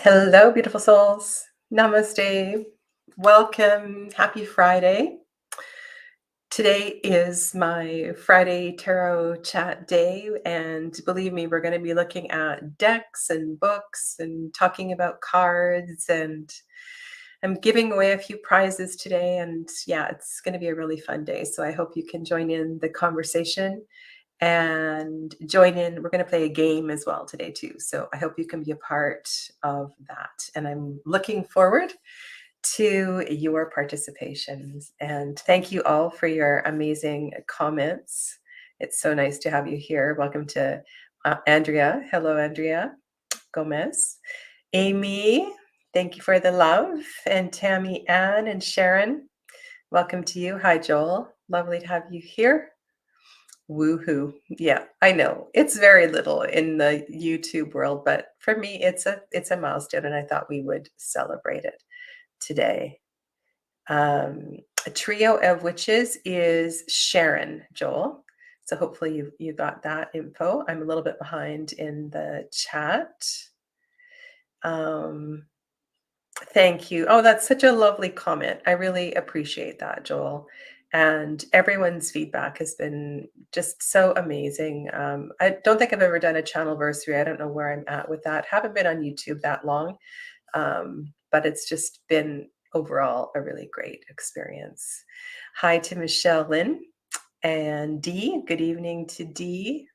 Hello, beautiful souls. Namaste. Welcome. Happy Friday. Today is my Friday tarot chat day, and believe me, we're going to be looking at decks and books and talking about cards. And I'm giving away a few prizes today, and yeah, it's going to be a really fun day. So I hope you can join in the conversation and join in. We're going to play a game as well today too. So I hope you can be a part of that. And I'm looking forward to your participations. And thank you all for your amazing comments. It's so nice to have you here. Welcome to Andrea. Hello, Andrea Gomez. Amy, thank you for the love. And Tammy Ann and Sharon, welcome to you. Hi, Joel. Lovely to have you here. Woohoo. Yeah, I know. It's very little in the YouTube world, but for me it's a milestone and I thought we would celebrate it today. A trio of witches is Sharon, Joel. So hopefully you got that info. I'm a little bit behind in the chat. Thank you. Oh, that's such a lovely comment. I really appreciate that, Joel. And everyone's feedback has been just so amazing. I don't think I've ever done a channelversary. I don't know where I'm at with that. Haven't been on YouTube that long, but it's just been overall a really great experience. Hi to Michelle Lynn and Dee. Good evening to Dee.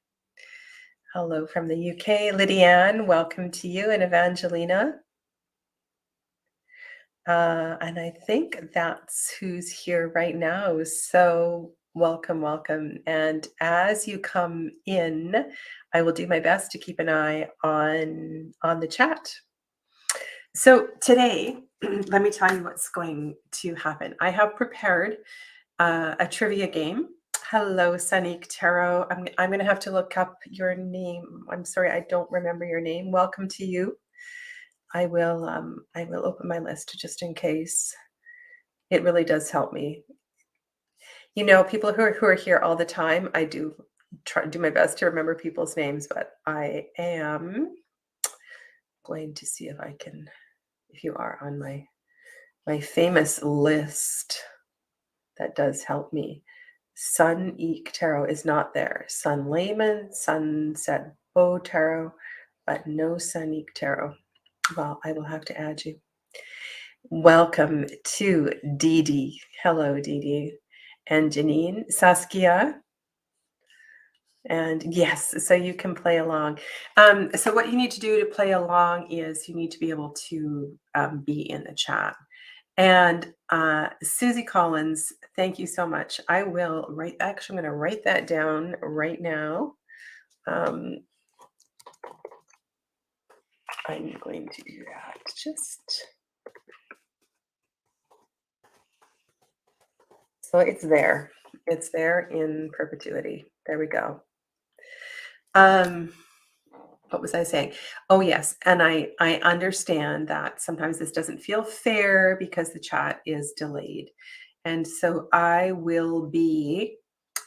Hello from the UK. Lydianne, welcome to you, and Evangelina. And I think that's who's here right now. So welcome, welcome. And as you come in, I will do my best to keep an eye on the chat. So today, let me tell you what's going to happen. I have prepared a trivia game. Hello, Sanique Tarot. I'm going to have to look up your name. I'm sorry, I don't remember your name. Welcome to you. I will open my list just in case. It really does help me. You know, people who are here all the time, I do my best to remember people's names, but I am going to see if I can, if you are on my famous list, that does help me. Sun Eek Tarot is not there. Sun Layman, Sunset Bow Tarot, but no Sun Eek Tarot. Well, I will have to add you. Welcome to Dee Dee. Hello, Dee Dee. And Janine, Saskia. And yes, so you can play along. So what you need to do to play along is you need to be able to be in the chat. And Susie Collins, thank you so much. I will write, actually, I'm going to write that down right now. I'm going to do that. So it's there. It's there in perpetuity. There we go. What was I saying? Oh, yes. And I understand that sometimes this doesn't feel fair because the chat is delayed. And so I will be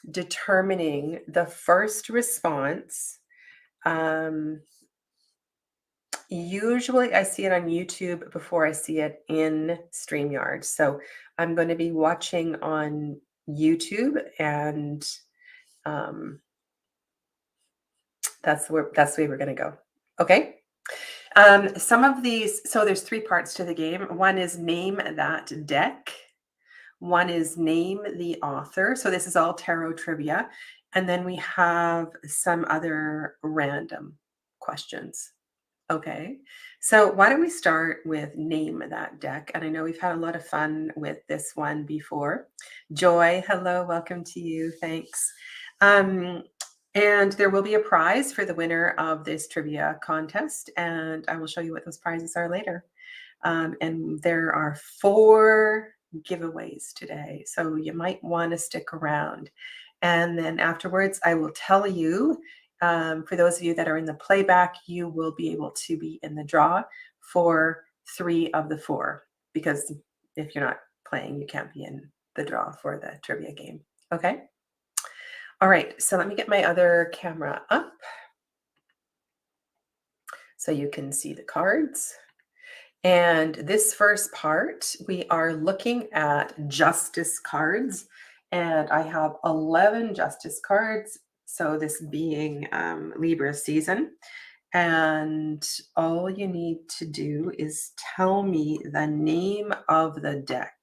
determining the first response. Usually I see it on YouTube before I see it in StreamYard. So I'm going to be watching on YouTube, and that's the way we're going to go. Okay. Some of these, so there's 3 parts to the game. One is name that deck. One is name the author. So this is all tarot trivia. And then we have some other random questions. Okay. So why don't we start with name that deck? And I know we've had a lot of fun with this one before. Joy, hello, welcome to you. Thanks. And there will be a prize for the winner of this trivia contest, and I will show you what those prizes are later. And there are 4 giveaways today, so you might want to stick around. And then afterwards, I will tell you, for those of you that are in the playback, you will be able to be in the draw for 3 of the 4, because if you're not playing, you can't be in the draw for the trivia game. Okay. All right, so let me get my other camera up so you can see the cards. And this first part, we are looking at justice cards. And I have 11 justice cards. So, this being Libra season. And all you need to do is tell me the name of the deck.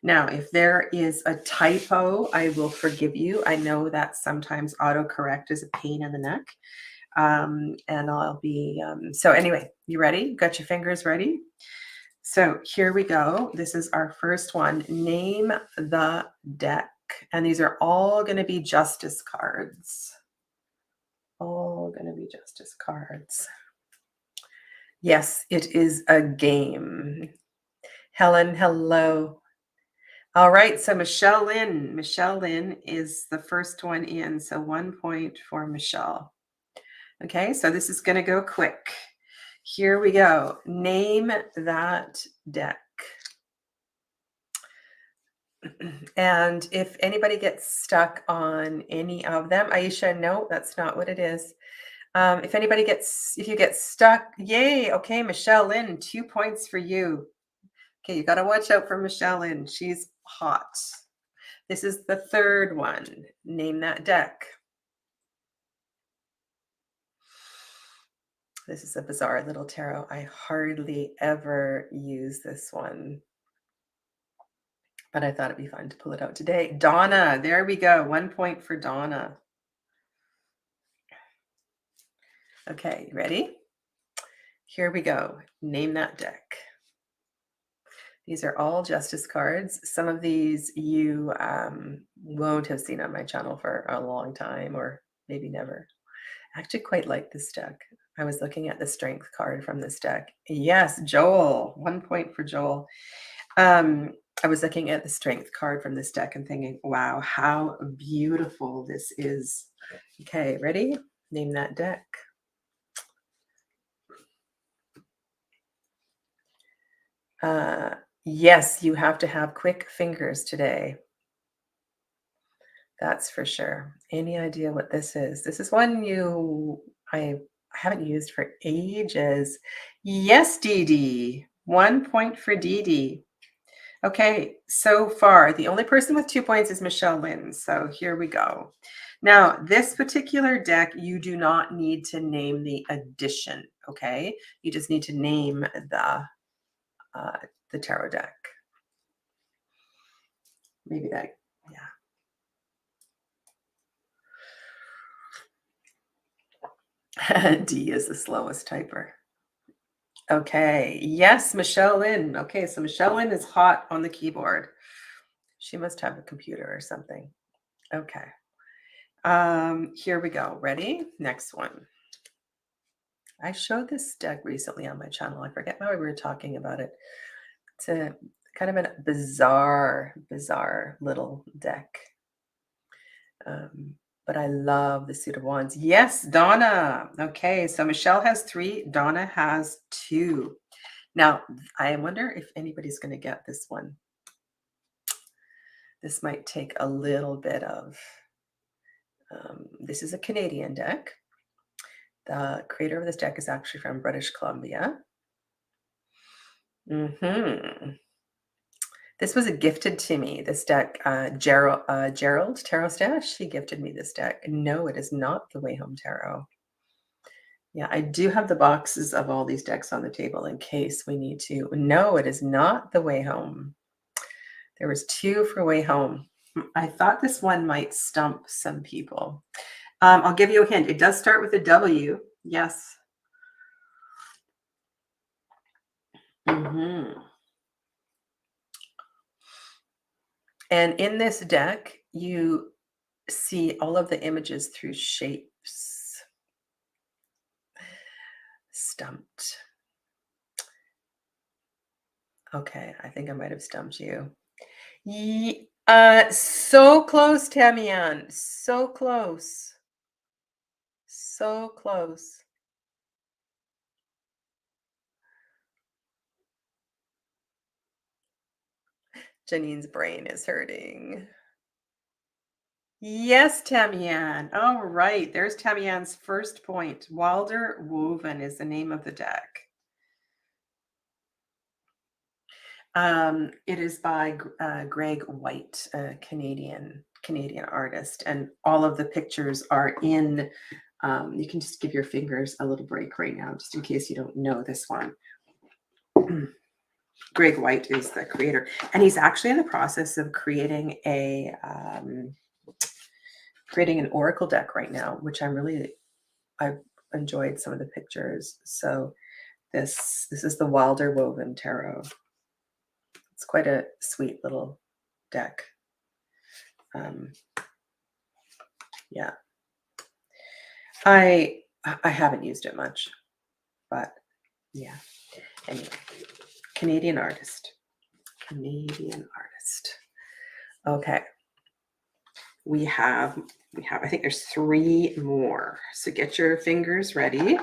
Now, if there is a typo, I will forgive you. I know that sometimes autocorrect is a pain in the neck. And I'll be, so anyway, you ready? Got your fingers ready? So here we go. This is our first one. Name the deck. And these are all going to be justice cards. All going to be justice cards. Yes, it is a game. Helen, hello. All right, so Michelle Lynn is the first one in, so 1 point for Michelle. Okay, so this is going to go quick. Here we go. Name that deck. And if anybody gets stuck on any of them, Aisha, no, that's not what it is. If you get stuck, yay. Okay, Michelle Lynn, 2 points for you. Okay, you got to watch out for Michelle Lynn. She's hot. This is the third one. Name that deck. This is a bizarre little tarot. I hardly ever use this one, but I thought it'd be fun to pull it out today. Donna, there we go. 1 point for Donna. Okay, ready? Here we go. Name that deck. These are all justice cards. Some of these you won't have seen on my channel for a long time, or maybe never. I actually quite like this deck. I was looking at the strength card from this deck. Yes, Joel. 1 point for Joel. I was looking at the strength card from this deck and thinking, wow, how beautiful this is. Okay, ready? Name that deck. Yes, you have to have quick fingers today. That's for sure. Any idea what this is? This is one I haven't used for ages. Yes, Dee Dee. 1 point for Dee Dee. Okay, so far, the only person with 2 points is Michelle Lynn. So here we go. Now, this particular deck, you do not need to name the edition, okay? You just need to name the tarot deck. Maybe that, yeah. D is the slowest typer. Okay, yes, Michelle Lynn. Okay, so Michelle Lynn is hot on the keyboard. She must have a computer or something. Okay. Here we go. Ready? Next one. I showed this deck recently on my channel. I forget why we were talking about it. It's a kind of a bizarre little deck. But I love the Suit of Wands. Yes, Donna. Okay, so Michelle has 3. Donna has 2. Now, I wonder if anybody's going to get this one. This might take a little bit of... this is a Canadian deck. The creator of this deck is actually from British Columbia. This was gifted to me, this deck. Gerald Tarot Stash, he gifted me this deck. No, it is not the Way Home Tarot. Yeah, I do have the boxes of all these decks on the table in case we need to. No, it is not the Way Home. There was 2 for Way Home. I thought this one might stump some people. I'll give you a hint. It does start with a W. Yes. And in this deck, you see all of the images through shapes. Stumped. Okay, I think I might have stumped you. So close, Tamian. So close. So close. Janine's brain is hurting. Yes, Tamian. All right, there's Tamian's first point. Wilder Woven is the name of the deck. It is by Greg White, a Canadian artist, and all of the pictures are in. You can just give your fingers a little break right now, just in case you don't know this one. Greg White is the creator, and he's actually in the process of creating an oracle deck right now, which I've enjoyed some of the pictures. So this is the Wilder Woven Tarot. It's quite a sweet little deck. Yeah, I haven't used it much, but yeah. Anyway, Canadian artist. Okay. We have, I think there's 3 more. So get your fingers ready.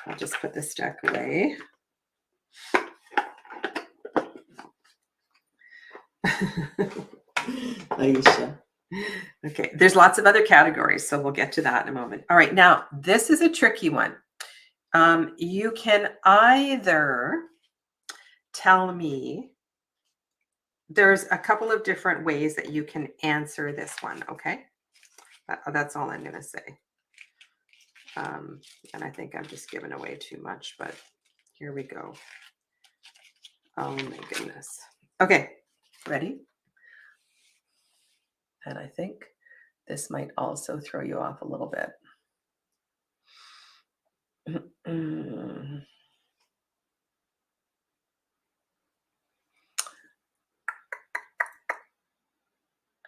I'll just put this deck away. Aisha. Okay, there's lots of other categories, so we'll get to that in a moment. All right, now this is a tricky one. You can either tell me, there's a couple of different ways that you can answer this one, okay? That's all I'm going to say. And I think I'm just giving away too much, but here we go. Oh my goodness. Okay, ready? And I think this might also throw you off a little bit.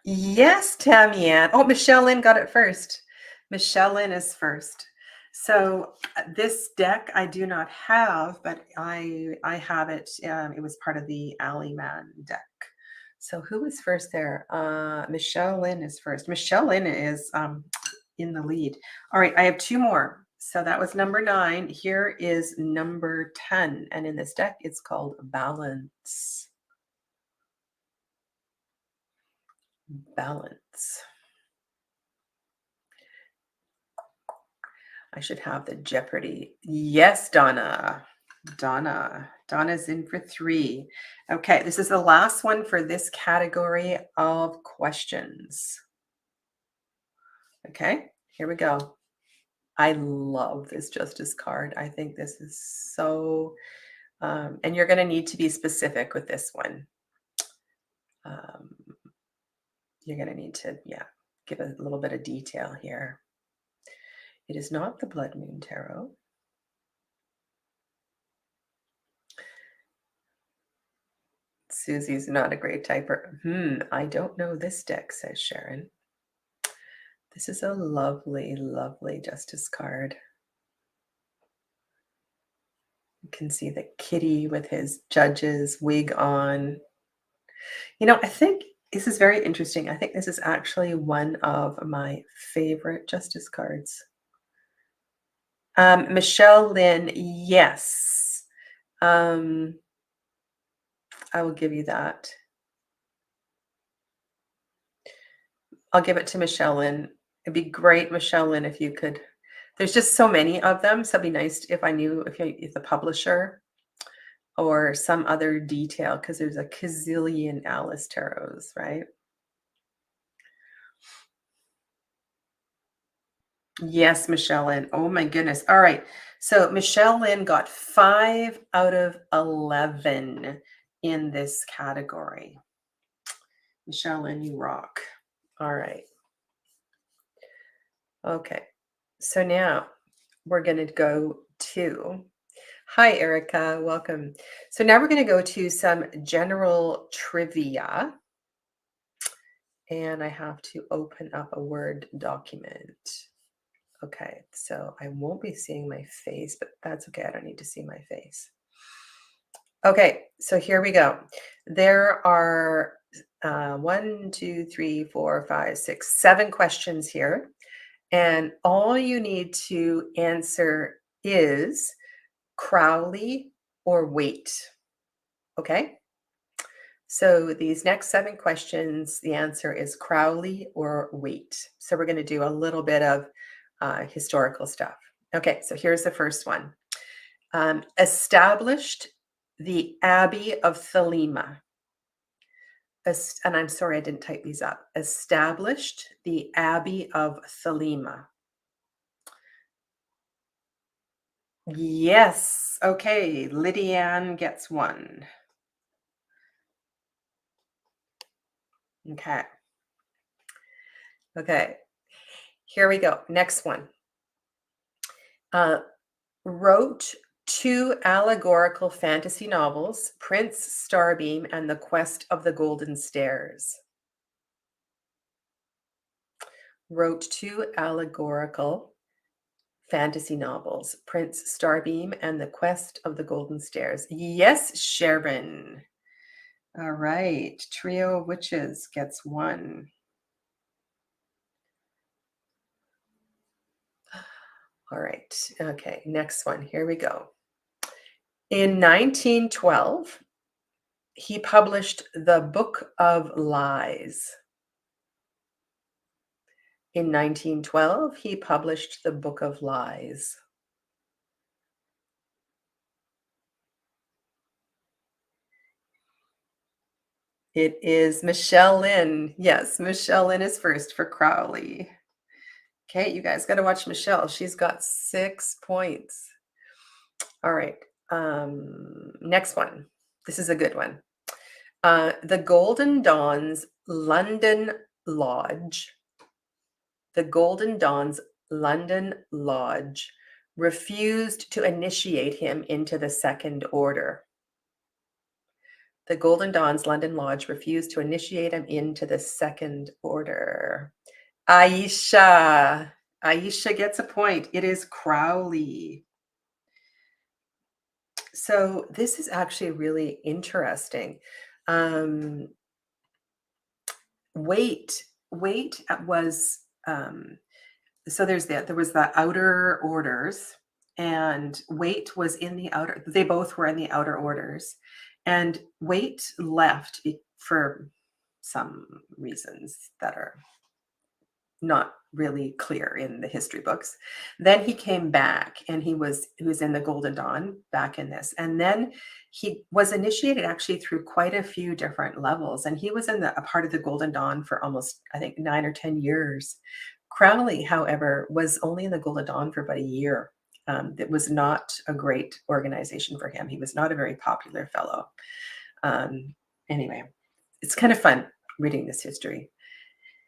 Yes, Tammy Ann. Oh, Michelle Lynn got it first. Michelle Lynn is first. So this deck I do not have, but I have it. It was part of the Alley Man deck. So who was first there? Michelle Lynn is first. Michelle Lynn is in the lead. All right, I have 2 more. So that was number 9. Here is number 10. And in this deck, it's called Balance. Balance. I should have the Jeopardy. Yes, Donna. Donna's in for 3. Okay, this is the last one for this category of questions. Okay, here we go. I love this Justice card. I think this is so, and you're going to need to be specific with this one. You're going to need to, give a little bit of detail here. It is not the Blood Moon Tarot. Susie's not a great typer. I don't know this deck, says Sharon. This is a lovely, lovely Justice card. You can see the kitty with his judge's wig on. You know, I think this is very interesting. I think this is actually one of my favorite Justice cards. Michelle Lynn, yes. I will give you that. I'll give it to Michelle Lynn. It'd be great, Michelle Lynn, if you could. There's just so many of them, so it'd be nice if I knew if the publisher or some other detail, because there's a gazillion Alice tarots, right? Yes, Michelle Lynn. Oh my goodness. All right. So Michelle Lynn got 5 out of 11 in this category. Michelle Lynn, you rock. All right. Okay. So now we're going to go to, hi, Erica. Welcome. So now we're going to go to some general trivia. And I have to open up a Word document. Okay, so I won't be seeing my face, but that's okay. I don't need to see my face. Okay, so here we go. There are 1, 2, 3, 4, 5, 6, 7 questions here. And all you need to answer is Crowley or Waite. Okay? So these next 7 questions, the answer is Crowley or Waite. So we're going to do a little bit of historical stuff. Okay, so here's the first one. Established The Abbey of Thelema. And I'm sorry I didn't type these up. Established the Abbey of Thelema. Yes. Okay. Lydianne gets one. Okay. Okay. Here we go. Next one. Wrote two allegorical fantasy novels, Prince Starbeam and The Quest of the Golden Stairs. Wrote two allegorical fantasy novels, Prince Starbeam and The Quest of the Golden Stairs. Yes, Sharon. All right. Trio of Witches gets one. All right. Okay. Next one. Here we go. In 1912, he published The Book of Lies. In 1912, he published The Book of Lies. It is Michelle Lynn. Yes, Michelle Lynn is first for Crowley. Okay, you guys got to watch Michelle. She's got 6 points. All right. Next one. This is a good one. The Golden Dawn's London Lodge. The Golden Dawn's London Lodge refused to initiate him into the Second Order. The Golden Dawn's London Lodge refused to initiate him into the Second Order. Aisha. Aisha gets a point. It is Crowley. So this is actually really interesting. Wait was so there was the outer orders, and Wait was in the outer. They both were in the outer orders, and Wait left for some reasons that are not really clear in the history books. Then he came back, and he was in the Golden Dawn back in this, and then he was initiated actually through quite a few different levels, and he was in a part of the Golden Dawn for almost, I think, 9 or 10 years. Crowley, however, was only in the Golden Dawn for about a year. It was not a great organization for him. He was not a very popular fellow. Anyway, it's kind of fun reading this history.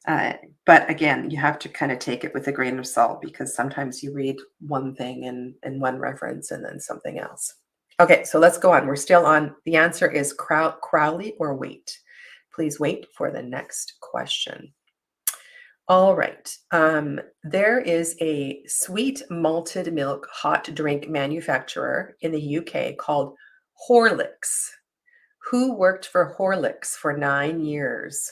But again, you have to kind of take it with a grain of salt, because sometimes you read one thing in one reference and then something else. Okay, so let's go on. We're still on. The answer is Crowley or Wait. Please wait for the next question. All right. There is a sweet malted milk hot drink manufacturer in the UK called Horlicks. Who worked for Horlicks for 9 years?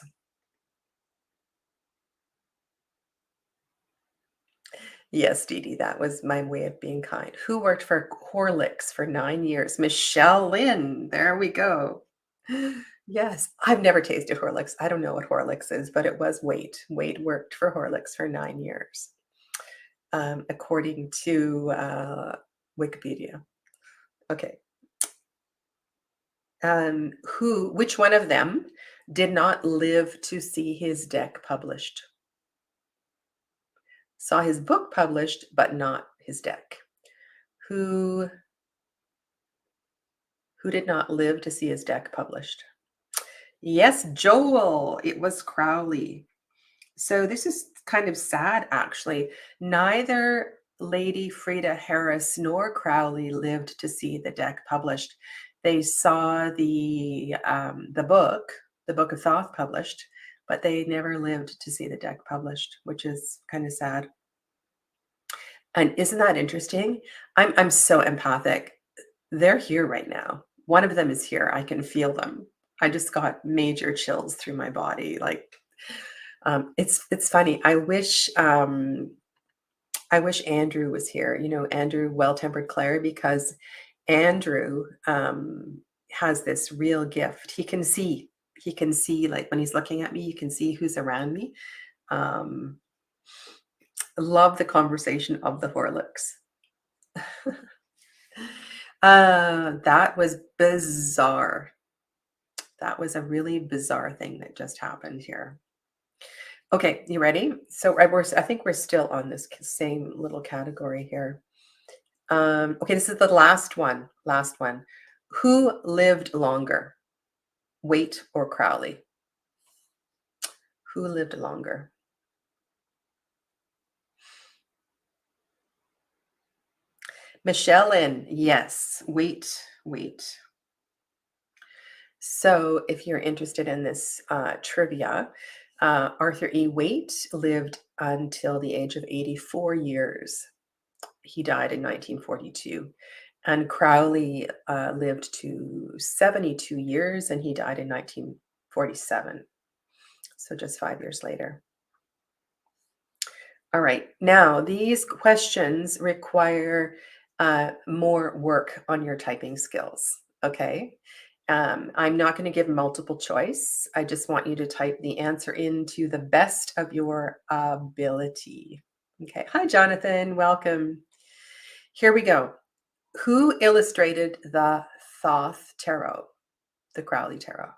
Yes, Dee Dee, that was my way of being kind. Who worked for Horlicks for 9 years? Michelle Lynn. There we go. Yes, I've never tasted Horlicks. I don't know what Horlicks is, but it was Wait. Wait worked for Horlicks for 9 years, according to Wikipedia. Okay. Which one of them did not live to see his deck published? Saw his book published, but not his deck. Who did not live to see his deck published? Yes, Joel. It was Crowley. So this is kind of sad, actually. Neither Lady Frida Harris nor Crowley lived to see the deck published. They saw the book of Thoth published, but they never lived to see the deck published, which is kind of sad. And isn't that interesting? I'm so empathic. They're here right now. One of them is here. I can feel them. I just got major chills through my body. Like, it's funny. I wish Andrew was here. You know, Andrew, Well-Tempered Claire, because Andrew has this real gift. He can see. Like when he's looking at me, you can see who's around me. Love the conversation of the Horlicks. That was bizarre. That was a really bizarre thing that just happened here. Okay, you ready? So I think we're still on this same little category here. Okay, this is the last one. Last one. Who lived longer, Waite or Crowley? Who lived longer? Michelle in. Yes. Wait. So, if you're interested in this trivia, Arthur E. Waite lived until the age of 84 years. He died in 1942. And Crowley lived to 72 years and he died in 1947. So, just 5 years later. All right. Now, these questions require more work on your typing skills. Okay. I'm not going to give multiple choice. I just want you to type the answer into the best of your ability. Okay. Hi, Jonathan. Welcome. Here we go. Who illustrated the Thoth tarot, the Crowley tarot?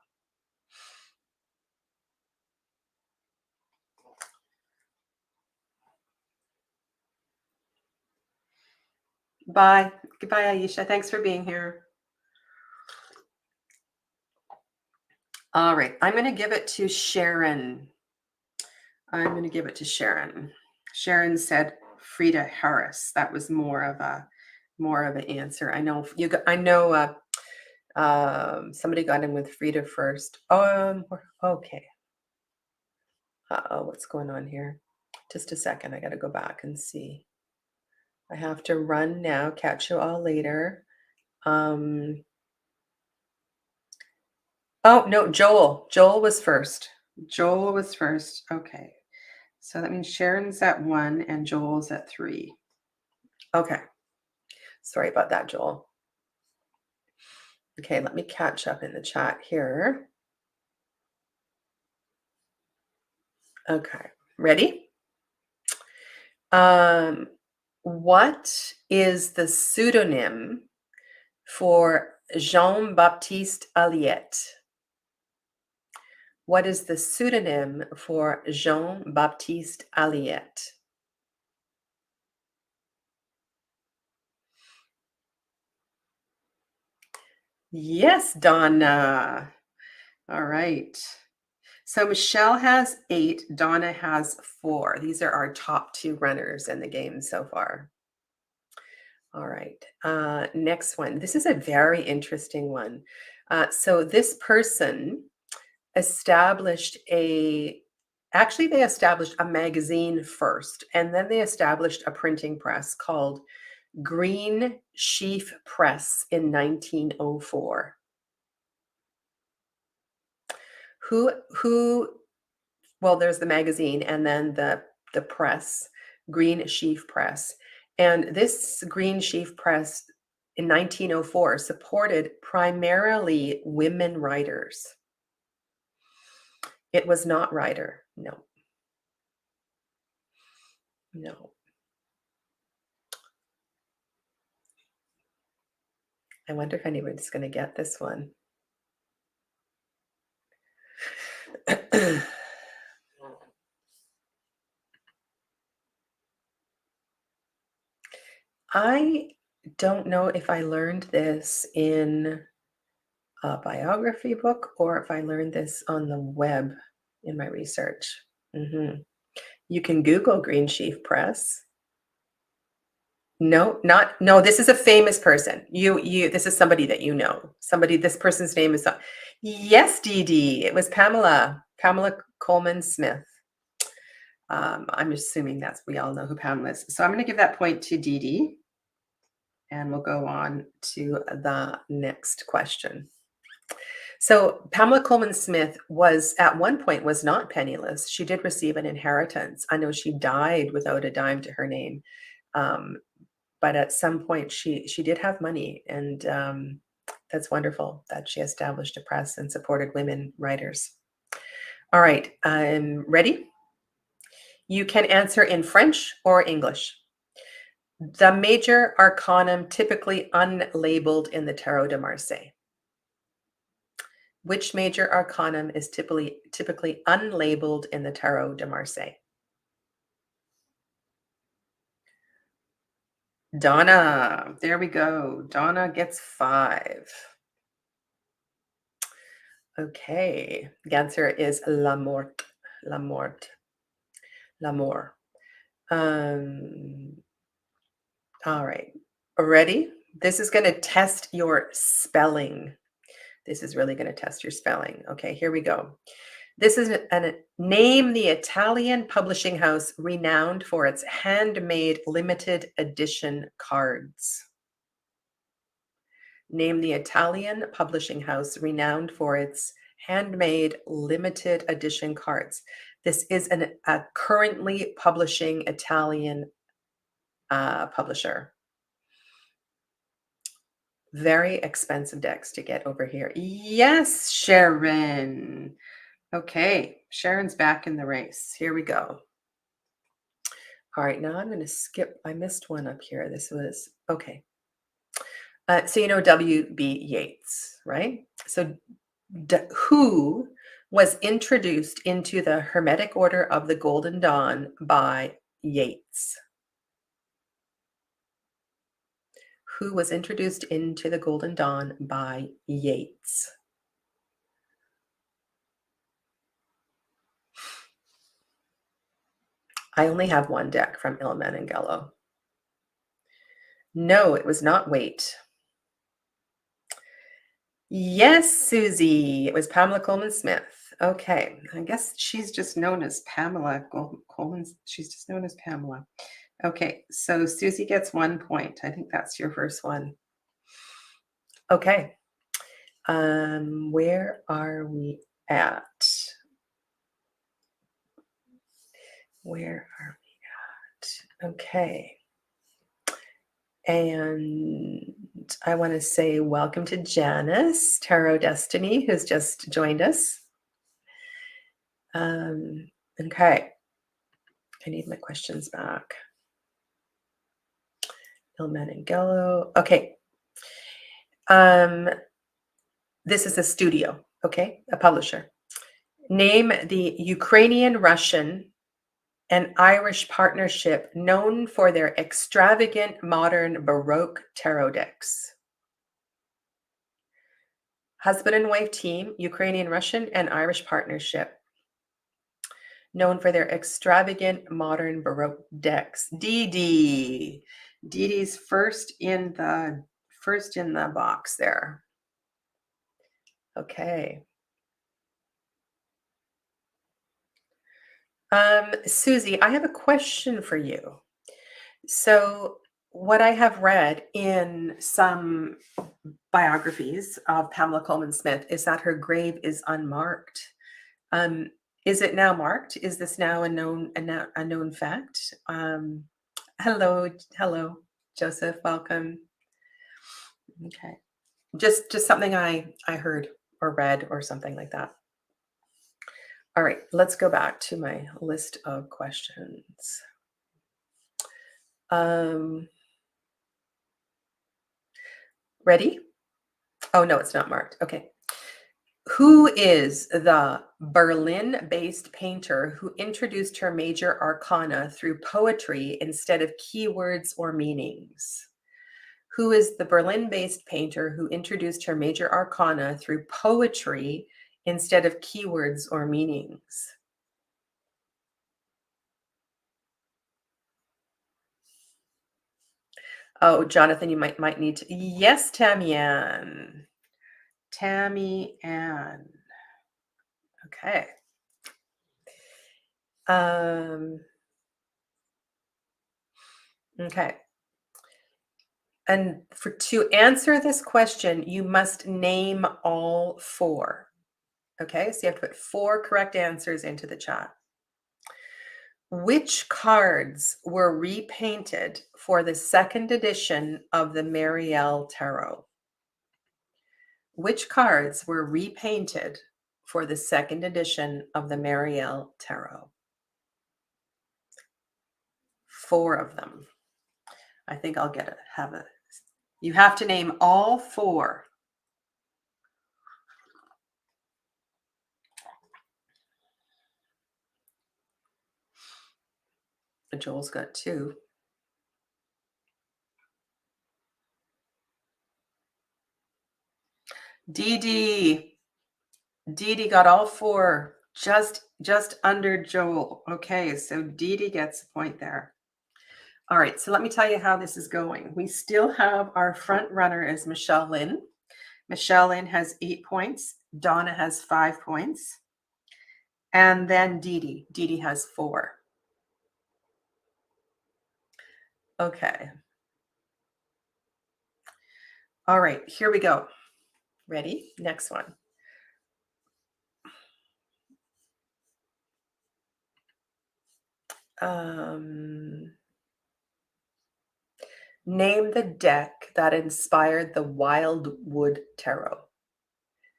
Bye. Goodbye, Aisha. Thanks for being here. All right. I'm going to give it to Sharon. Sharon said Frida Harris. That was more of an answer. I know you. I know somebody got in with Frida first. Okay. Uh-oh, what's going on here? Just a second. I got to go back and see. I have to run now. Catch you all later. Oh no, Joel. Joel was first. Okay. So that means Sharon's at 1 and Joel's at 3. Okay. Sorry about that, Joel. Okay, let me catch up in the chat here. Okay, ready? What is the pseudonym for Jean-Baptiste Aliette? What is the pseudonym for Jean-Baptiste Aliette? Yes, Donna. All right. So Michelle has 8, Donna has 4. These are our top 2 runners in the game so far. All right. Next one. This is a very interesting one. So this person established they established a magazine first, and then they established a printing press called Green Sheaf Press in 1904. Well, there's the magazine and then the press, Green Sheaf Press. And this Green Sheaf Press in 1904 supported primarily women writers. It was not Ryder. No. I wonder if anybody's going to get this one. I don't know if I learned this in a biography book or if I learned this on the web in my research. You can Google Green Sheaf Press. No, this is a famous person. This is somebody that you know. This person's name is, yes, Dee Dee. It was Pamela Coleman Smith. I'm assuming we all know who Pamela is. So I'm going to give that point to Dee Dee. And we'll go on to the next question. So Pamela Coleman Smith at one point was not penniless. She did receive an inheritance. I know she died without a dime to her name. But at some point she did have money, and that's wonderful that she established a press and supported women writers. All right, I'm ready. You can answer in French or English. The major arcanum typically unlabeled in the Tarot de Marseille. Which major arcanum is typically unlabeled in the Tarot de Marseille? Donna, there we go. Donna gets 5. Okay, the answer is la mort, la mort, l'amour. All right, ready? This is going to test your spelling. This is really going to test your spelling. Okay, here we go. This is name the Italian publishing house renowned for its handmade limited edition cards. Name the Italian publishing house renowned for its handmade limited edition cards. This is a currently publishing Italian publisher. Very expensive decks to get over here. Yes, Sharon. Okay, Sharon's back in the race. Here we go. All right, now I'm going to skip. I missed one up here. This was, okay. So you know W.B. Yeats, right? So who was introduced into the Hermetic Order of the Golden Dawn by Yeats? Who was introduced into the Golden Dawn by Yeats? I only have one deck from Il Menengello. No, it was not Waite. Yes, Susie. It was Pamela Coleman Smith. Okay. I guess she's just known as Pamela Coleman. She's just known as Pamela. Okay. So Susie gets 1 point. I think that's your first one. Okay. Where are we at? Where are we at? Okay. And I want to say welcome to Janice, Tarot Destiny, who's just joined us. Okay. I need my questions back. Il Menengello. Okay. This is a studio, okay? A publisher. Name the Ukrainian, Russian, and Irish partnership known for their extravagant modern Baroque tarot decks. Husband and wife team, Ukrainian, Russian, and Irish partnership. Known for their extravagant modern Baroque decks. Dee Dee. Dee Dee's first in the box there. Okay. Susie, I have a question for you. So what I have read in some biographies of Pamela Coleman Smith is that her grave is unmarked. Is it now marked? Is this now a known fact? Hello, Joseph. Welcome. Okay, just something I heard or read or something like that. All right, let's go back to my list of questions. Ready? Oh no, it's not marked. Okay. Who is the Berlin-based painter who introduced her major arcana through poetry instead of keywords or meanings? Who is the Berlin-based painter who introduced her major arcana through poetry instead of keywords or meanings? Oh, Jonathan, you might need to. Yes, Tammy Ann. Tammy Ann. Okay. Okay. And to answer this question, you must name all 4. Okay, so you have to put 4 correct answers into the chat. Which cards were repainted for the 2nd edition of the Marielle Tarot? Which cards were repainted for the 2nd edition of the Marielle Tarot? 4 of them. I think I'll you have to name all 4. Joel's got 2. Dee Dee got all 4, just under Joel. Okay, so Dee gets a point there. All right, so let me tell you how this is going. We still have our front runner as Michelle Lynn. Michelle Lynn has 8 points. Donna has 5 points. And then Dee Dee has 4. Okay. All right, here we go. Ready? Next one. Name the deck that inspired the Wildwood Tarot.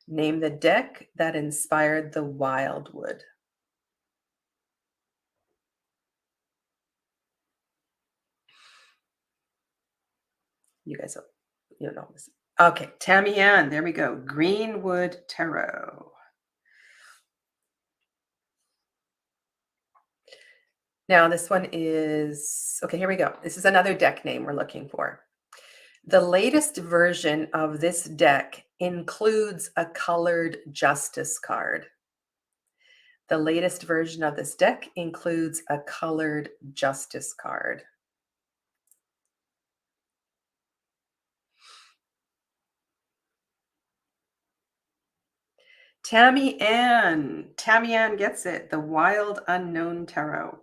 Name the deck that inspired the Wildwood. You guys, you don't know this. Okay, Tammy Ann, there we go. Greenwood Tarot. Now this one is, okay, here we go. This is another deck name we're looking for. The latest version of this deck includes a colored justice card. The latest version of this deck includes a colored justice card. Tammy Ann gets it. The Wild Unknown Tarot.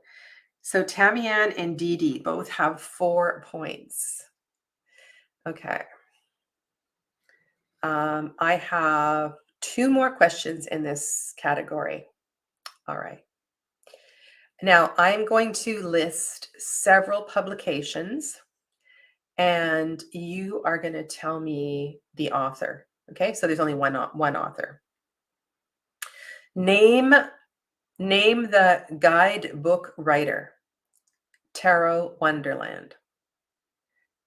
So Tammy Ann and Dee Dee both have 4 points. Okay. I have 2 more questions in this category. All right. Now I'm going to list several publications and you are going to tell me the author. Okay. So there's only one author. Name the guidebook writer. Tarot Wonderland.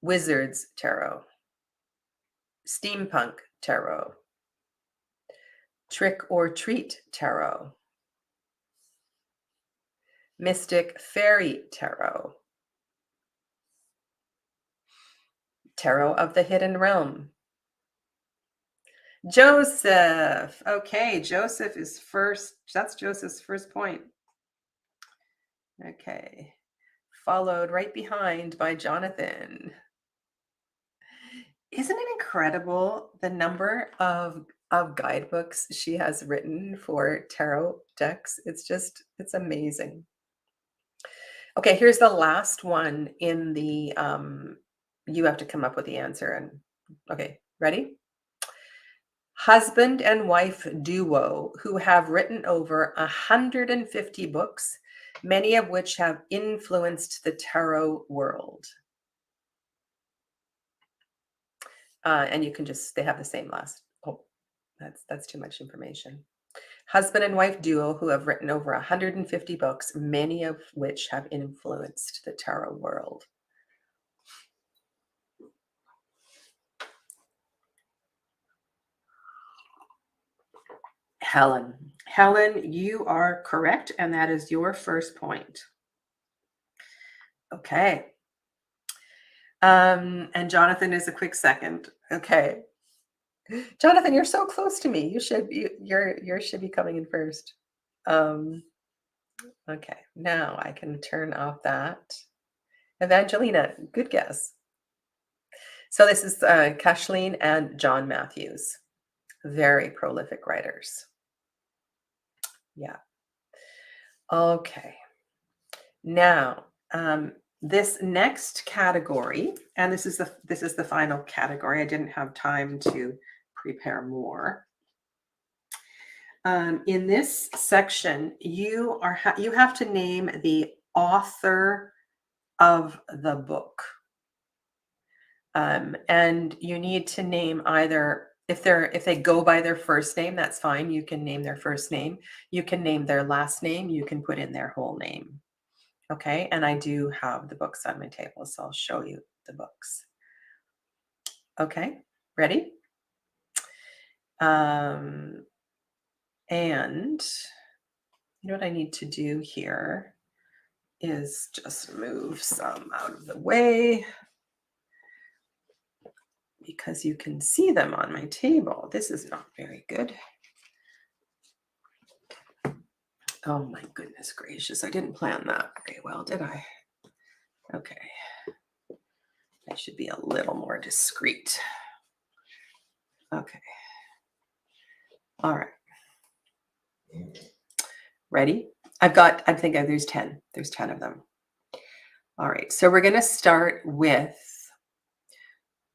Wizards Tarot. Steampunk Tarot. Trick or Treat Tarot. Mystic Fairy Tarot. Tarot of the Hidden Realm. Joseph. Okay, Joseph is first. That's Joseph's first point. Okay. Followed right behind by Jonathan. Isn't it incredible the number of guidebooks she has written for tarot decks? It's amazing. Okay, here's the last one in the, you have to come up with the answer. And okay, ready? Husband and wife duo who have written over 150 books, many of which have influenced the tarot world. And you can they have the same last. Oh, that's too much information. Husband and wife duo who have written over 150 books, many of which have influenced the tarot world. Helen, you are correct, and that is your first point. Okay. And Jonathan is a quick second. Okay. Jonathan, you're so close to me. Yours should be coming in first. Okay, now I can turn off that. Evangelina, good guess. So this is Kathleen and John Matthews, very prolific writers. Yeah. Okay. Now, this next category, and this is the final category. I didn't have time to prepare more. In this section, you have to name the author of the book. And you need to name either, if they go by their first name, that's fine. You can name their first name. You can name their last name. You can put in their whole name. Okay. And I do have the books on my table, so I'll show you the books. Okay, ready? And you know what I need to do here is just move some out of the way because you can see them on my table. This is not very good. Oh my goodness gracious. I didn't plan that very well, did I? Okay. I should be a little more discreet. Okay. All right. Ready? I think there's 10. There's 10 of them. All right. So we're going to start with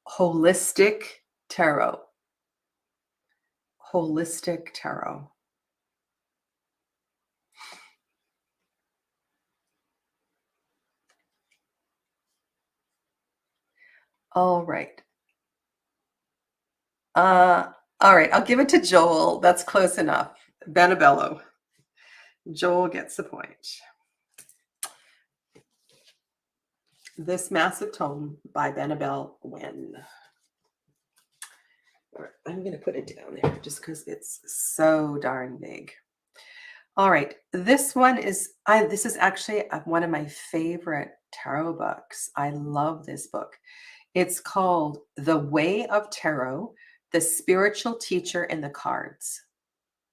Holistic Tarot. Holistic Tarot. All right. All right. I'll give it to Joel. That's close enough. Benabello. Joel gets the point. This Massive Tome by Benabel Wynn. All right, I'm going to put it down there just because it's so darn big. All right, this one is, this is actually one of my favorite tarot books. I love this book. It's called The Way of Tarot, The Spiritual Teacher in the Cards.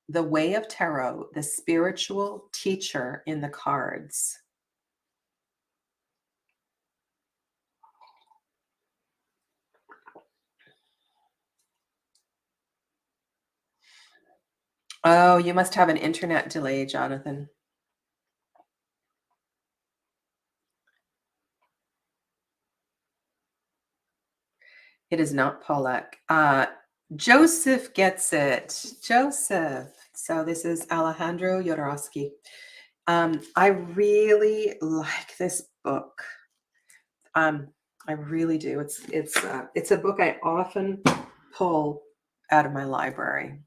The Way of Tarot, The Spiritual Teacher in the Cards. Oh, you must have an internet delay, Jonathan. It is not Pollack. Joseph gets it. Joseph. So this is Alejandro Jodorowsky. I really like this book. I really do. It's a book I often pull out of my library.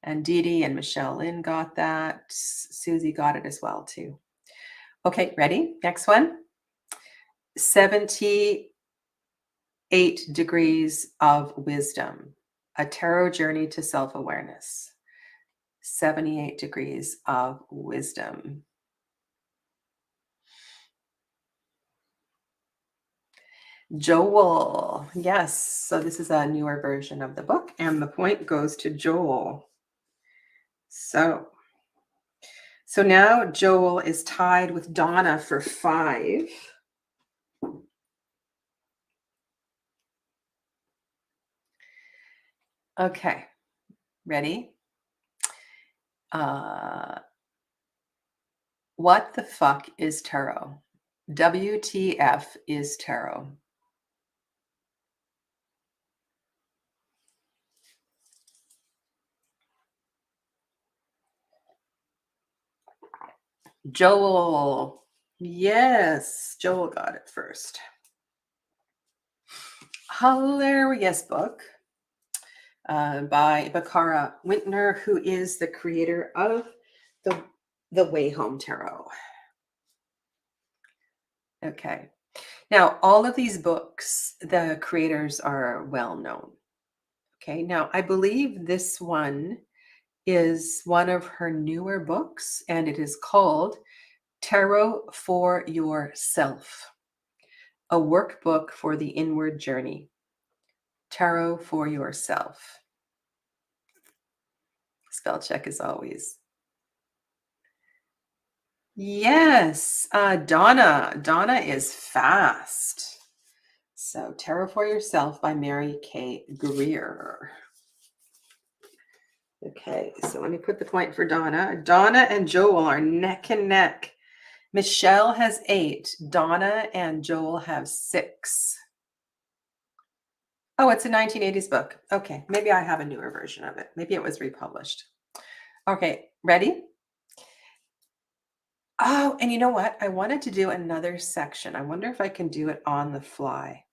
And Dee Dee and Michelle Lynn got that. Susie got it as well too. Okay, ready? Next one. 78 Degrees of Wisdom, a tarot journey to self-awareness. 78 Degrees of Wisdom. Joel. Yes. So this is a newer version of the book, and the point goes to Joel. So now Joel is tied with Donna for 5. Okay. Ready? What the fuck is tarot? WTF is tarot? Joel. Yes, Joel got it first. Hilarious book by Bakara Wintner, who is the creator of the Way Home Tarot. Okay. Now, all of these books, the creators are well known. Okay. Now, I believe this one is one of her newer books, and it is called Tarot for Yourself, a workbook for the inward journey. Tarot for Yourself. Spell check as always. Yes, Donna. Donna is fast. So Tarot for Yourself by Mary K. Greer. Okay, so let me put the point for Donna. Donna and Joel are neck and neck. Michelle has 8. Donna and Joel have 6. Oh, it's a 1980s book. Okay, maybe I have a newer version of it. Maybe it was republished. Okay, ready? Oh, and you know what? I wanted to do another section. I wonder if I can do it on the fly.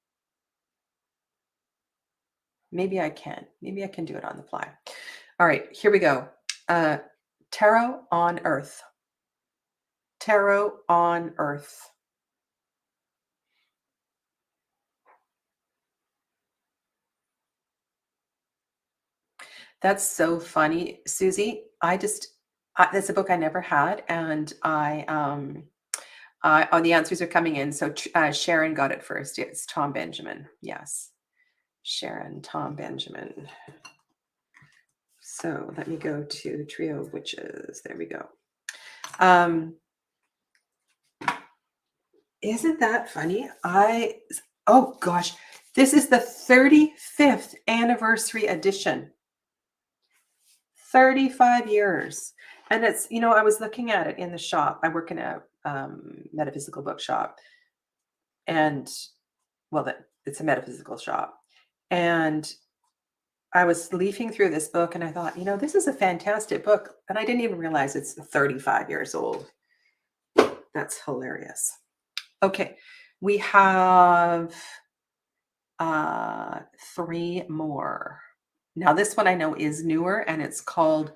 Maybe I can. Maybe I can do it on the fly. All right, here we go. Tarot on Earth. Tarot on Earth. That's so funny, Susie. That's a book I never had, and oh, the answers are coming in. So Sharon got it first. It's Tom Benjamin. Yes, Sharon, Tom Benjamin. So let me go to the Trio of Witches. There we go. Isn't that funny? Oh gosh, this is the 35th anniversary edition. 35 years. And it's, I was looking at it in the shop. I work in a metaphysical bookshop. And well, it's a metaphysical shop. And I was leafing through this book and I thought, this is a fantastic book. And I didn't even realize it's 35 years old. That's hilarious. Okay, we have 3 more. Now, this one I know is newer and it's called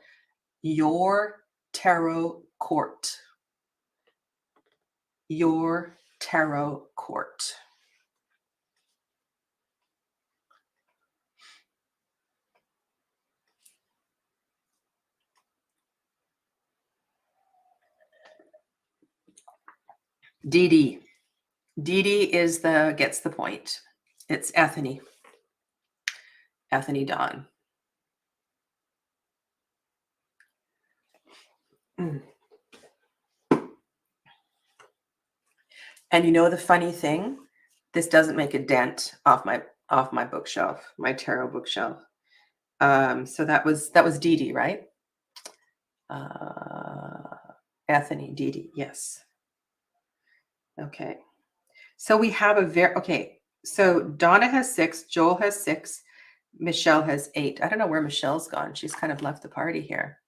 Your Tarot Court. Your Tarot Court. Dee Dee. Dee Dee gets the point. It's Ethany. Ethany Dawn. And the funny thing, this doesn't make a dent off my bookshelf, my tarot bookshelf. So that was Dee Dee, right? Ethany, Dee Dee, yes. Okay. So we have so Donna has 6, Joel has 6, Michelle has 8. I don't know where Michelle's gone. She's kind of left the party here.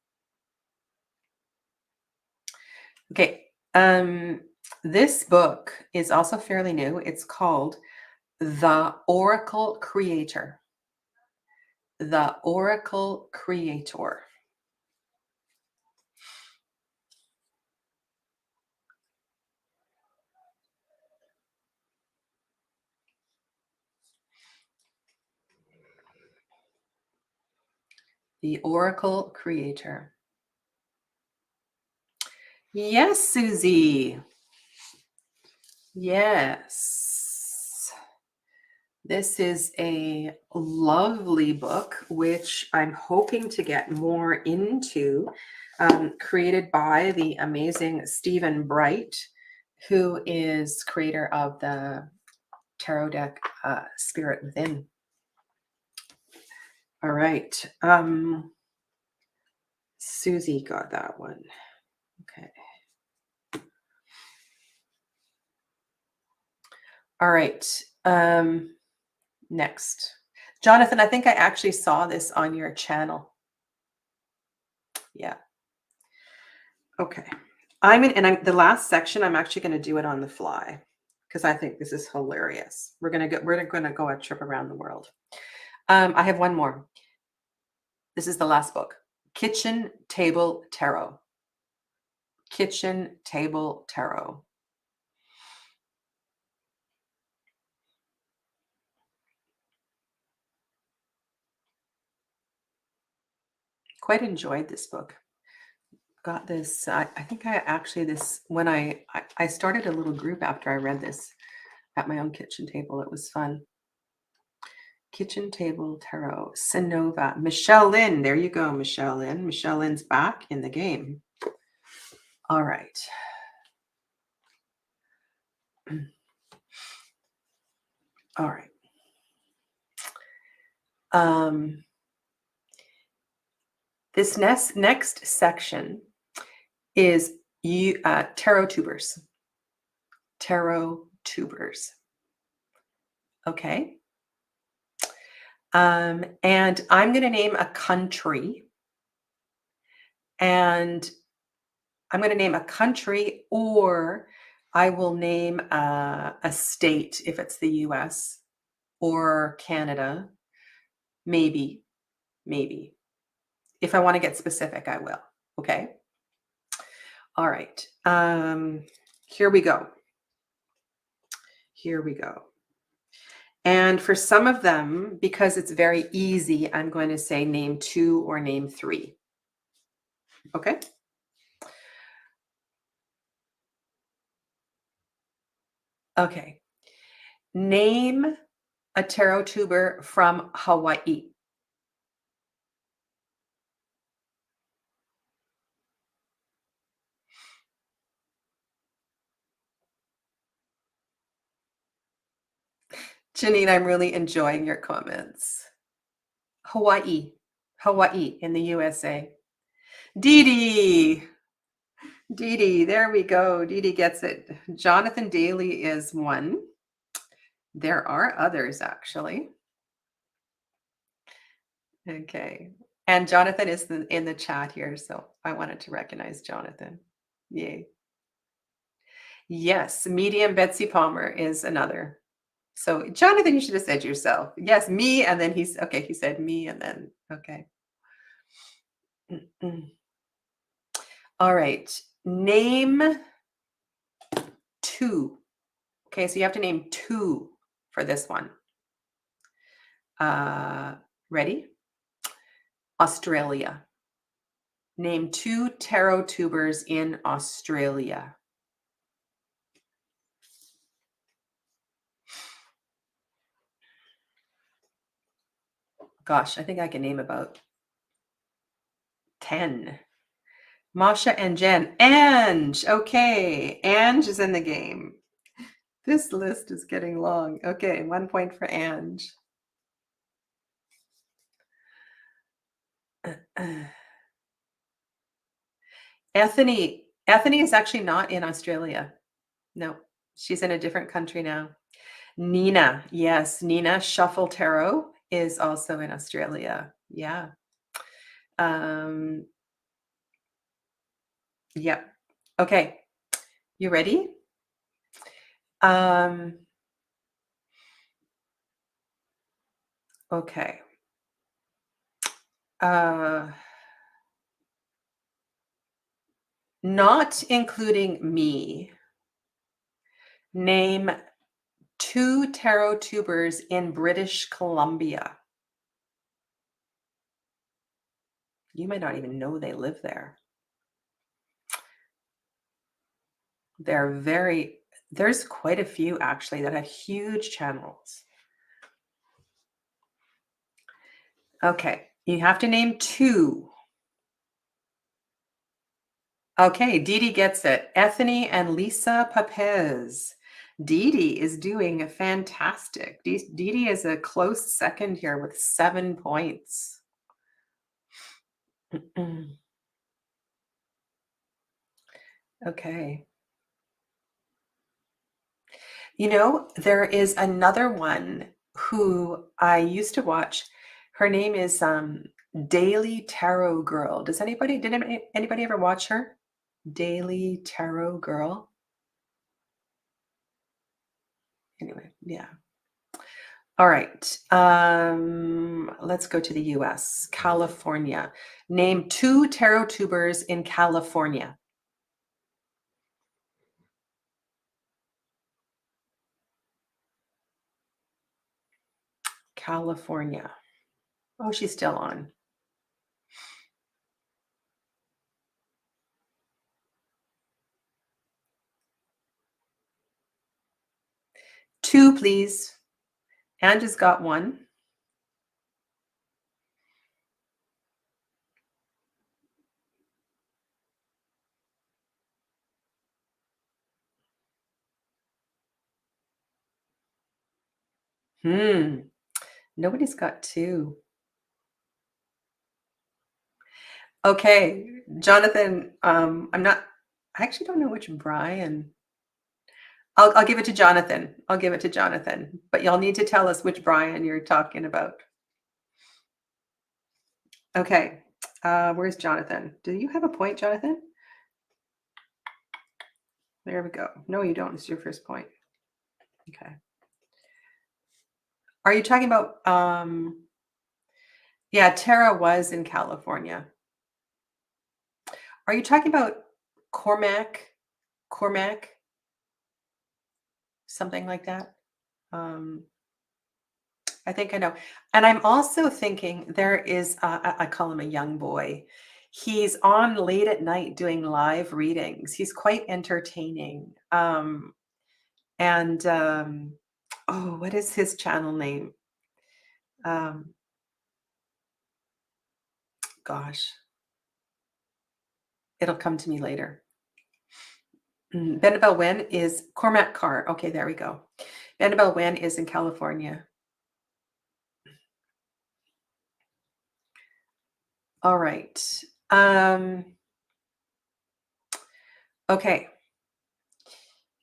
Okay. This book is also fairly new. It's called The Oracle Creator. The Oracle Creator. The Oracle Creator. Yes, Susie. Yes. This is a lovely book, which I'm hoping to get more into, created by the amazing Stephen Bright, who is creator of the tarot deck Spirit Within. All right. Susie got that one. Okay. All right. Next. Jonathan, I think I actually saw this on your channel. Yeah. Okay. The last section, I'm actually going to do it on the fly because I think this is hilarious. We're going to go a trip around the world. I have one more. This is the last book. Kitchen Table Tarot. Kitchen Table Tarot. Quite enjoyed this book. Got this. I think when I started a little group after I read this at my own kitchen table. It was fun. Kitchen Table Tarot. Sonova. Michelle Lynn. There you go, Michelle Lynn. Michelle Lynn's back in the game. All right. All right. This next section is tarot tubers. Tarot tubers. Okay. And I'm going to name a country. And I'm going to name a country, or I will name a state if it's the US or Canada. Maybe. If I want to get specific, I will. Okay. All right. Here we go. And for some of them, because it's very easy, I'm going to say name 2 or name 3. Okay? Okay. Name a tarot tuber from Hawaii. Janine, I'm really enjoying your comments. Hawaii. Hawaii in the USA. Dee Dee. Dee Dee, there we go. Dee Dee gets it. Jonathan Daly is one. There are others, actually. Okay. And Jonathan is in the chat here, so I wanted to recognize Jonathan. Yay. Yes, medium Betsy Palmer is another. So Jonathan, you should have said yourself. Yes, me, and then he's okay. He said me, and then okay. Mm-mm. All right. Name 2. Okay, so you have to name 2 for this one. Ready? Australia. Name 2 tarot tubers in Australia. Gosh, I think I can name about 10. Masha and Jen. Ange. Okay. Ange is in the game. This list is getting long. Okay. 1 point for Ange. Ethany. Ethany is actually not in Australia. No, she's in a different country now. Nina. Yes. Nina Shuffle Tarot is also in Australia. Yeah. Yep. Okay. You ready? Okay. Not including me. Name 2 tarot tubers in British Columbia. You might not even know they live there. There's quite a few actually that have huge channels. Okay, you have to name 2. Okay, Dee Dee gets it. Ethany and Lisa Papez. Dee Dee is doing fantastic. Dee Dee is a close second here with 7 points. Okay. You know, there is another one who I used to watch. Her name is Daily Tarot Girl. Did anybody ever watch her? Daily Tarot Girl. Anyway, yeah. All right. Let's go to the US. California. Name 2 tarot tubers in California. California. Oh, she's still on. 2, please. Angie's got 1. Nobody's got 2. Okay, Jonathan, I actually don't know which Brian. I'll give it to Jonathan. I'll give it to Jonathan, but y'all need to tell us which Brian you're talking about. Okay, where's Jonathan? Do you have a point, Jonathan? There we go. No, you don't. It's your first point. Okay. Are you talking about, yeah, Tara was in California. Are you talking about Cormac? Something like that? I think I know. And I'm also thinking there is, I call him a young boy. He's on late at night doing live readings. He's quite entertaining. And oh, what is his channel name? Um, Gosh, it'll come to me later. Benabel Wen is Cormac Carr. Okay, there we go. Benabel Wen is in California. All right. Okay.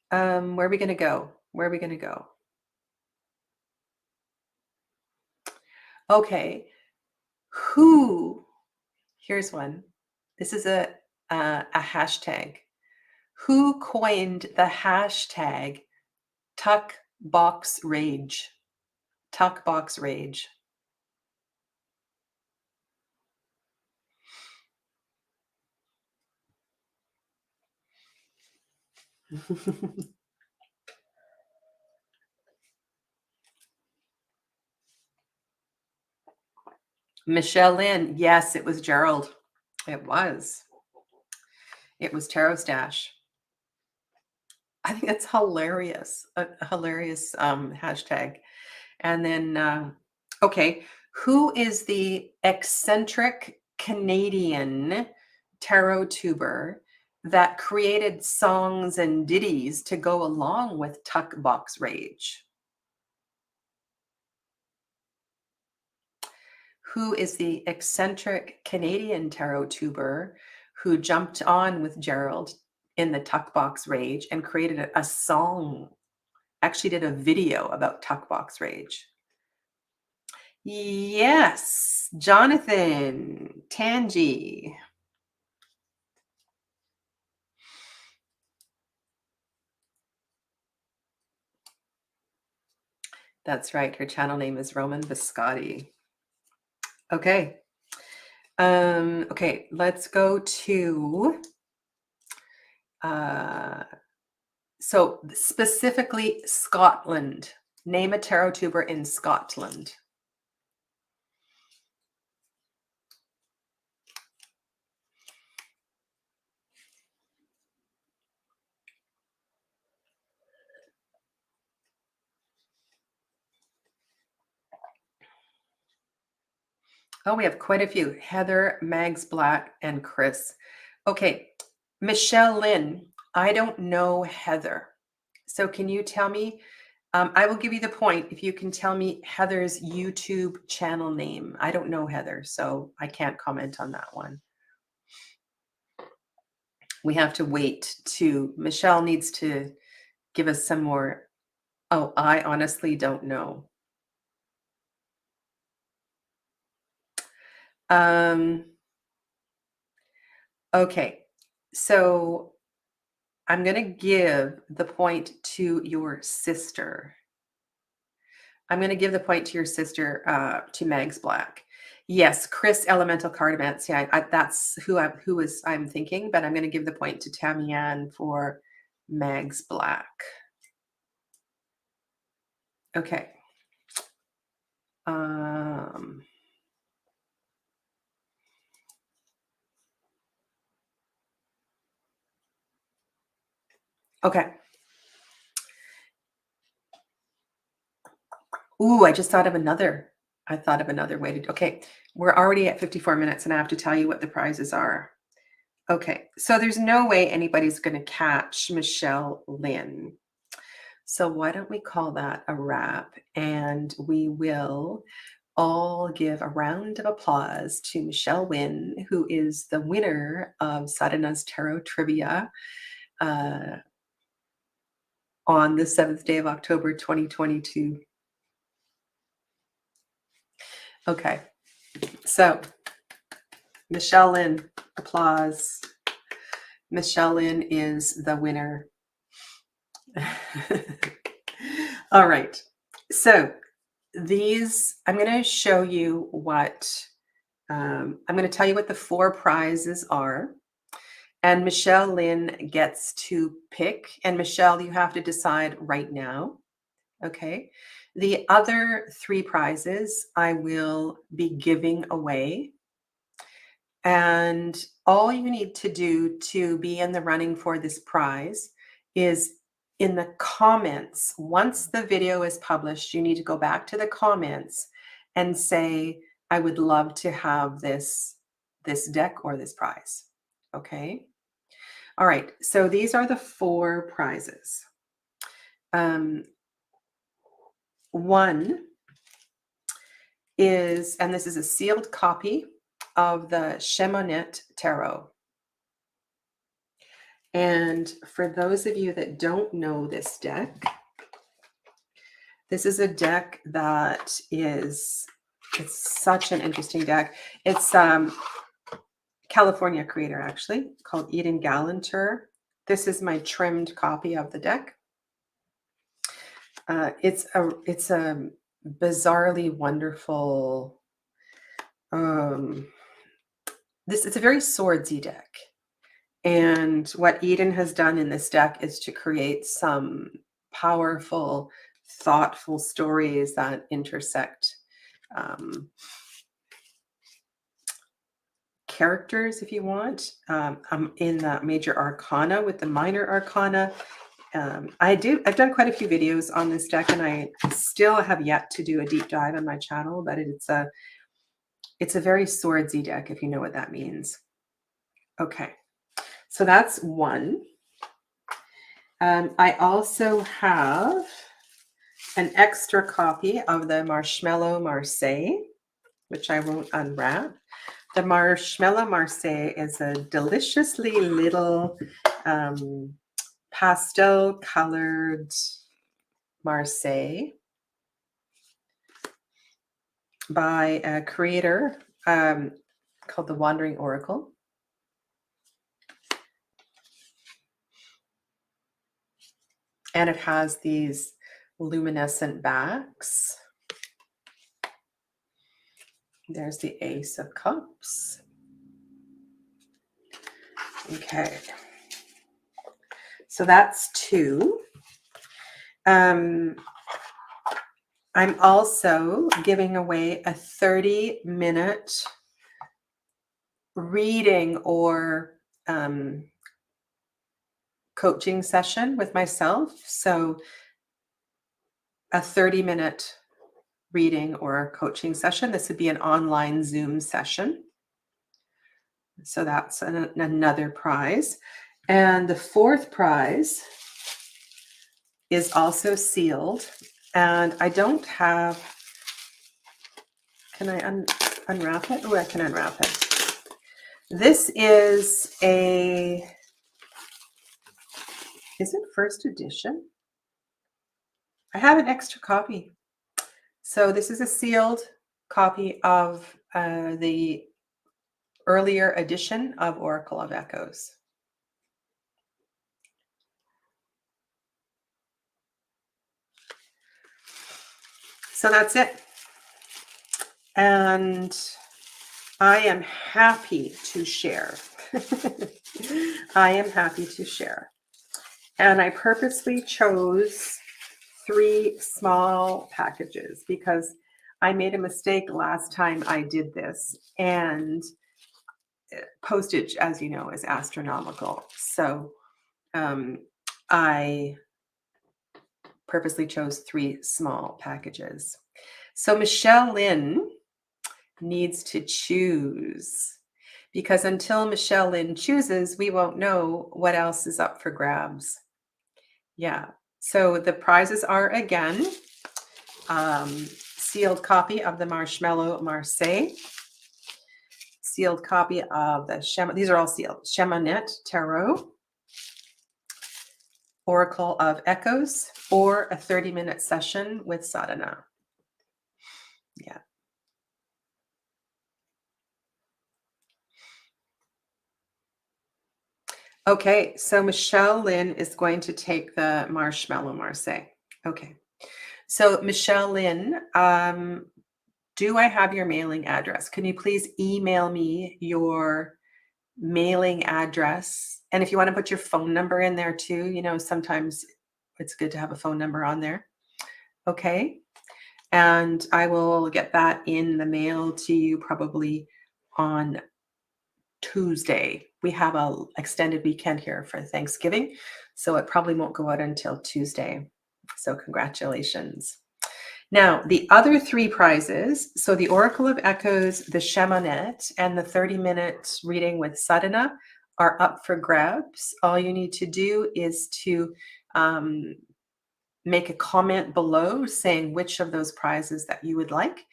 Where are we going to go? Where are we going to go? Okay. Here's one. This is a hashtag. Who coined the hashtag Tuck Box Rage? Tuck Box Rage. Michelle Lynn. Yes, it was Gerald. It was. It was Tarot Stash. I think that's hilarious. A hilarious hashtag. And then, okay, who is the eccentric Canadian tarot tuber that created songs and ditties to go along with Tuck Box Rage? Who is the eccentric Canadian tarot tuber who jumped on with Gerald in the Tuck Box Rage and created a song, actually did a video about Tuck Box Rage? Yes, Jonathan Tangi. That's right. Her channel name is Roman Biscotti. Okay. Okay, let's go to so specifically Scotland. Name a tarot tuber in Scotland. Oh, we have quite a few. Heather, Mags Black, and Chris. Okay, Michelle Lynn. I don't know Heather. So can you tell me? I will give you the point if you can tell me Heather's YouTube channel name. I don't know Heather, so I can't comment on that one. We have to wait to, Michelle needs to give us some more. Oh, I honestly don't know. Okay, so I'm going to give the point to your sister. I'm going to give the point to your sister, to Mags Black. Yes, Chris Elemental Cardamancy. That's who I'm thinking, but I'm going to give the point to Tammy Ann for Mags Black. Okay. Okay. Ooh, I just thought of another. I thought of another way to. Okay, we're already at 54 minutes, and I have to tell you what the prizes are. Okay, so there's no way anybody's going to catch Michelle Lynn. So why don't we call that a wrap? And we will all give a round of applause to Michelle Wynn, who is the winner of Sadhana's Tarot Trivia on the 7th day of October, 2022. Okay, so Michelle Lynn, applause. Michelle Lynn is the winner. All right, so these, I'm going to show you what, I'm going to tell you what the 4 prizes are. And Michelle Lynn gets to pick. And Michelle, you have to decide right now. Okay. The other 3 prizes I will be giving away. And all you need to do to be in the running for this prize is in the comments. Once the video is published, you need to go back to the comments and say, I would love to have this deck or this prize. Okay. All right. So these are the 4 prizes. One is, and this is a sealed copy of the Shema Tarot. And for those of you that don't know this deck, this is a deck that it's such an interesting deck. It's California creator, actually, called Eden Gallanter. This is my trimmed copy of the deck. It's a bizarrely wonderful, it's a very swordsy deck. And what Eden has done in this deck is to create some powerful, thoughtful stories that intersect characters, if you want. I'm in the major arcana with the minor arcana. I've done quite a few videos on this deck, and I still have yet to do a deep dive on my channel, but it's a very swordsy deck, if you know what that means. Okay. So that's one. I also have an extra copy of the Marshmallow Marseille, which I won't unwrap. The Marshmallow Marseille is a deliciously little pastel colored Marseille by a creator called the Wandering Oracle. And it has these luminescent backs. There's the Ace of Cups. Okay. So that's 2. I'm also giving away a 30-minute reading or coaching session with myself. So a 30-minute reading or coaching session. This would be an online Zoom session. So that's another prize. And the 4th prize is also sealed. And I don't have, can I unwrap it? Oh, I can unwrap it. This is is it first edition? I have an extra copy. So this is a sealed copy of the earlier edition of Oracle of Echoes. So that's it. And I am happy to share. I am happy to share. And I purposely chose 3 small packages because I made a mistake last time I did this, and postage, as you know, is astronomical. So I purposely chose 3 small packages. So Michelle Lynn needs to choose, because until Michelle Lynn chooses, we won't know what else is up for grabs. Yeah. So the prizes are, again, sealed copy of the Marshmallow Marseille, sealed copy of the Shema, these are all sealed, Shema Tarot, Oracle of Echoes, or a 30-minute session with Sadhana. Yeah. Okay, so Michelle Lynn is going to take the Marshmallow Marseille. Okay. So Michelle Lynn, do I have your mailing address? Can you please email me your mailing address? And if you want to put your phone number in there too, you know, sometimes it's good to have a phone number on there. Okay. And I will get that in the mail to you probably on Tuesday. We have a extended weekend here for Thanksgiving, so it probably won't go out until Tuesday. So congratulations. Now, the other three prizes, so the Oracle of Echoes, the Shema net, and the 30-minute reading with Sadhana are up for grabs. All you need to do is to make a comment below saying which of those prizes that you would like.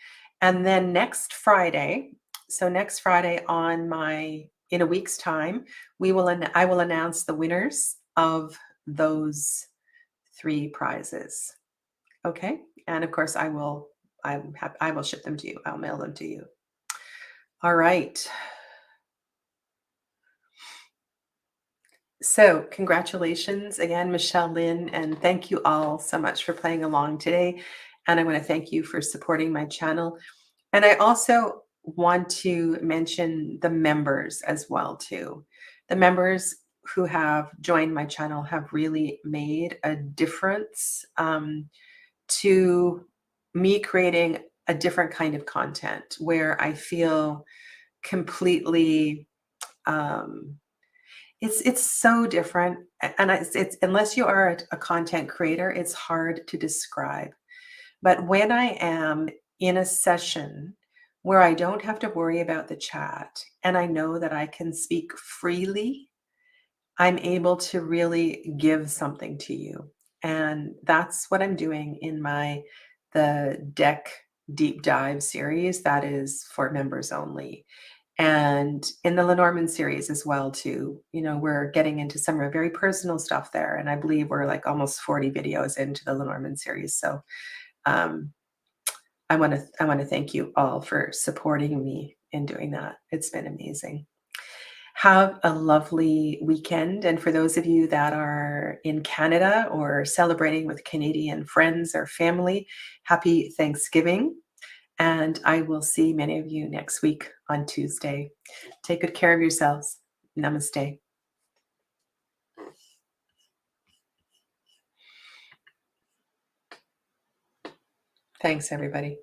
And then next Friday, so next Friday in a week's time, I will announce the winners of those three prizes. Okay? And of course I will ship them to you. I'll mail them to you. All right. So congratulations again, Michelle Lynn, and thank you all so much for playing along today. And I want to thank you for supporting my channel. And I also want to mention the members as well too. The members who have joined my channel have really made a difference to me creating a different kind of content where I feel completely it's so different, and it's unless you are a content creator, it's hard to describe. But when I am in a session where I don't have to worry about the chat and I know that I can speak freely, I'm able to really give something to you. And that's what I'm doing in the deck deep dive series that is for members only. And in the Lenormand series as well too, we're getting into some very personal stuff there. And I believe we're like almost 40 videos into the Lenormand series. So I want to thank you all for supporting me in doing that. It's been amazing. Have a lovely weekend. And for those of you that are in Canada or celebrating with Canadian friends or family, happy Thanksgiving. And I will see many of you next week on Tuesday. Take good care of yourselves. Namaste. Thanks, everybody.